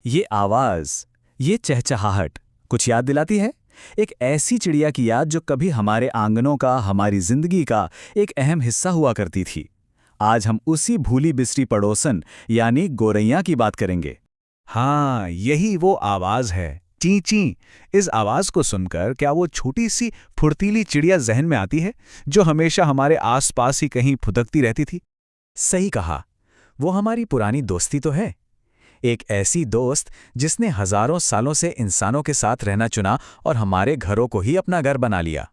ये आवाज, ये चहचहाहट कुछ याद दिलाती है। एक ऐसी चिड़िया की याद जो कभी हमारे आंगनों का, हमारी जिंदगी का एक अहम हिस्सा हुआ करती थी। आज हम उसी भूली बिसरी पड़ोसन यानी गोरैया की बात करेंगे। हाँ, यही वो आवाज है, ची ची। इस आवाज को सुनकर क्या वो छोटी सी फुर्तीली चिड़िया जहन में आती है जो हमेशा हमारे आसपास ही कहीं फुदकती रहती थी? सही कहा, वो हमारी पुरानी दोस्ती तो है। एक ऐसी दोस्त जिसने हजारों सालों से इंसानों के साथ रहना चुना और हमारे घरों को ही अपना घर बना लिया।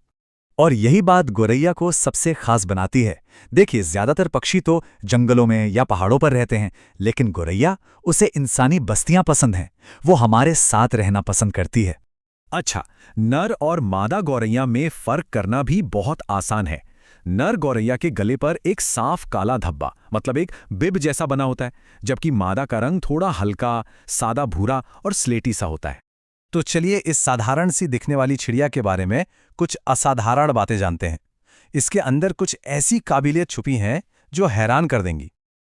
और यही बात गोरैया को सबसे खास बनाती है। देखिए, ज्यादातर पक्षी तो जंगलों में या पहाड़ों पर रहते हैं, लेकिन गोरैया, उसे इंसानी बस्तियां पसंद हैं। वो हमारे साथ रहना पसंद करती है। अच्छा, नर और मादा गौरैया में फर्क करना भी बहुत आसान है। नर गौरैया के गले पर एक साफ काला धब्बा, मतलब एक बिब जैसा बना होता है, जबकि मादा का रंग थोड़ा हल्का, सादा भूरा और स्लेटी सा होता है। तो चलिए इस साधारण सी दिखने वाली चिड़िया के बारे में कुछ असाधारण बातें जानते हैं। इसके अंदर कुछ ऐसी काबिलियत छुपी हैं जो हैरान कर देंगी।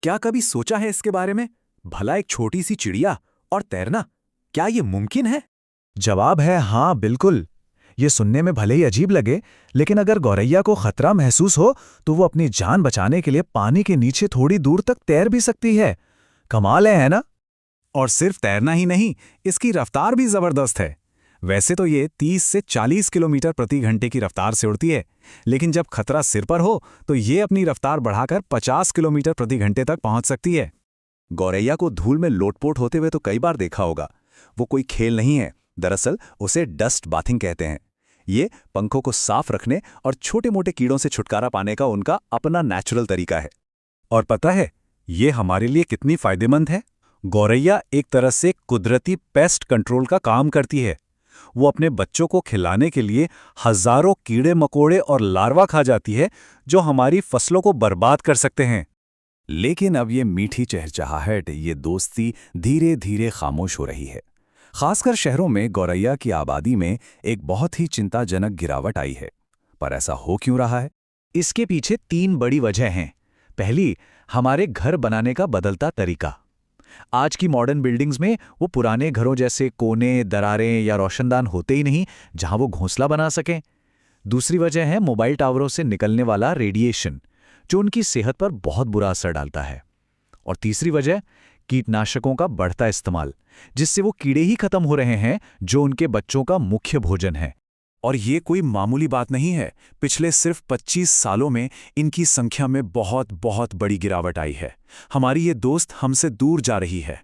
क्या कभी सोचा है इसके बारे में? भला एक छोटी सी चिड़िया और तैरना, क्या ये मुमकिन है? जवाब है हाँ, बिल्कुल। ये सुनने में भले ही अजीब लगे, लेकिन अगर गौरैया को खतरा महसूस हो तो वो अपनी जान बचाने के लिए पानी के नीचे थोड़ी दूर तक तैर भी सकती है। कमाल है ना? और सिर्फ तैरना ही नहीं, इसकी रफ्तार भी जबरदस्त है। वैसे तो ये 30 से 40 किलोमीटर प्रति घंटे की रफ्तार से उड़ती है, लेकिन जब खतरा सिर पर हो तो ये अपनी रफ्तार बढ़ाकर 50 किलोमीटर प्रति घंटे तक पहुंच सकती है। गौरैया को धूल में लोटपोट होते हुए तो कई बार देखा होगा। वो कोई खेल नहीं है, दरअसल उसे डस्ट बाथिंग कहते हैं। ये पंखों को साफ रखने और छोटे मोटे कीड़ों से छुटकारा पाने का उनका अपना नेचुरल तरीका है। और पता है, ये हमारे लिए कितनी फायदेमंद है? गौरैया एक तरह से कुदरती पेस्ट कंट्रोल का काम करती है। वो अपने बच्चों को खिलाने के लिए हजारों कीड़े मकोड़े और लार्वा खा जाती है जो हमारी फसलों को बर्बाद कर सकते हैं। लेकिन अब ये मीठी चहचहाहट, ये दोस्ती धीरे धीरे खामोश हो रही है। खासकर शहरों में गौरैया की आबादी में एक बहुत ही चिंताजनक गिरावट आई है। पर ऐसा हो क्यों रहा है? इसके पीछे 3 बड़ी वजह हैं। पहली, हमारे घर बनाने का बदलता तरीका। आज की मॉडर्न बिल्डिंग्स में वो पुराने घरों जैसे कोने, दरारें या रोशनदान होते ही नहीं जहां वो घोंसला बना सकें। दूसरी वजह है मोबाइल टावरों से निकलने वाला रेडिएशन, जो उनकी सेहत पर बहुत बुरा असर डालता है। और तीसरी वजह, कीटनाशकों का बढ़ता इस्तेमाल, जिससे वो कीड़े ही खत्म हो रहे हैं जो उनके बच्चों का मुख्य भोजन है। और ये कोई मामूली बात नहीं है। पिछले सिर्फ 25 सालों में इनकी संख्या में बहुत बहुत बड़ी गिरावट आई है। हमारी ये दोस्त हमसे दूर जा रही है।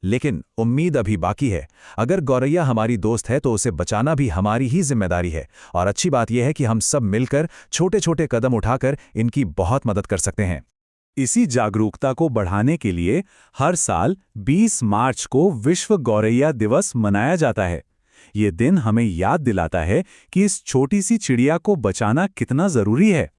लेकिन उम्मीद अभी बाकी है। अगर गौरैया हमारी दोस्त है तो उसे बचाना भी हमारी ही जिम्मेदारी है। और अच्छी बात यह है कि हम सब मिलकर छोटे छोटे कदम उठाकर इनकी बहुत मदद कर सकते हैं। इसी जागरूकता को बढ़ाने के लिए हर साल 20 मार्च को विश्व गौरैया दिवस मनाया जाता है। ये दिन हमें याद दिलाता है कि इस छोटी सी चिड़िया को बचाना कितना जरूरी है।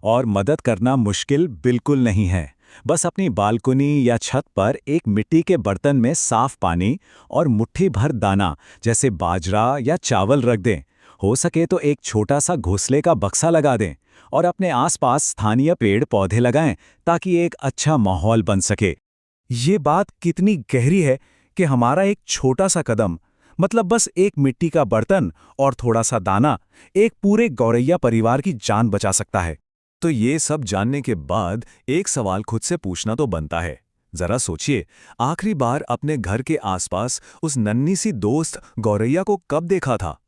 और मदद करना मुश्किल बिल्कुल नहीं है। बस अपनी बालकनी या छत पर एक मिट्टी के बर्तन में साफ पानी और मुट्ठी भर दाना जैसे बाजरा या चावल रख दें। हो सके तो एक छोटा सा घोंसले का बक्सा लगा दें और अपने आसपास स्थानीय पेड़ पौधे लगाएं ताकि एक अच्छा माहौल बन सके। ये बात कितनी गहरी है कि हमारा एक छोटा सा कदम, मतलब बस एक मिट्टी का बर्तन और थोड़ा सा दाना, एक पूरे गौरैया परिवार की जान बचा सकता है। तो ये सब जानने के बाद एक सवाल खुद से पूछना तो बनता है। जरा सोचिए, आखिरी बार अपने घर के आसपास उस नन्ही सी दोस्त गौरैया को कब देखा था?